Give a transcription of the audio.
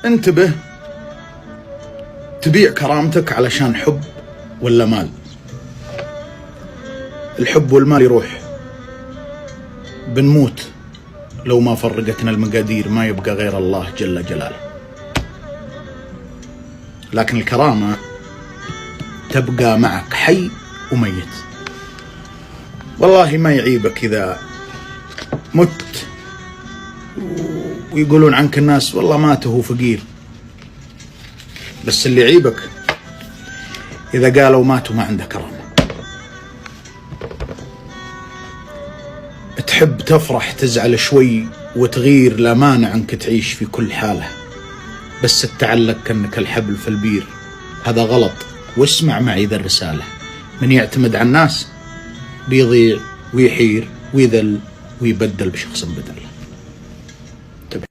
انتبه، تبيع كرامتك علشان حب ولا مال؟ الحب والمال يروح، بنموت لو ما فرقتنا المقادير، ما يبقى غير الله جل جلاله. لكن الكرامة تبقى معك حي وميت. والله ما يعيبك إذا مت ويقولون عنك الناس والله مات وهو فقير، بس اللي يعيبك إذا قالوا مات وما عنده كرامة. تحب تفرح تزعل شوي وتغير، لا مانع انك تعيش في كل حالة، بس تتعلق كأنك الحبل في البير، هذا غلط. واسمع معي ذا الرسالة، من يعتمد على الناس بيضيع ويحير ويذل ويبدل بشخص بدل.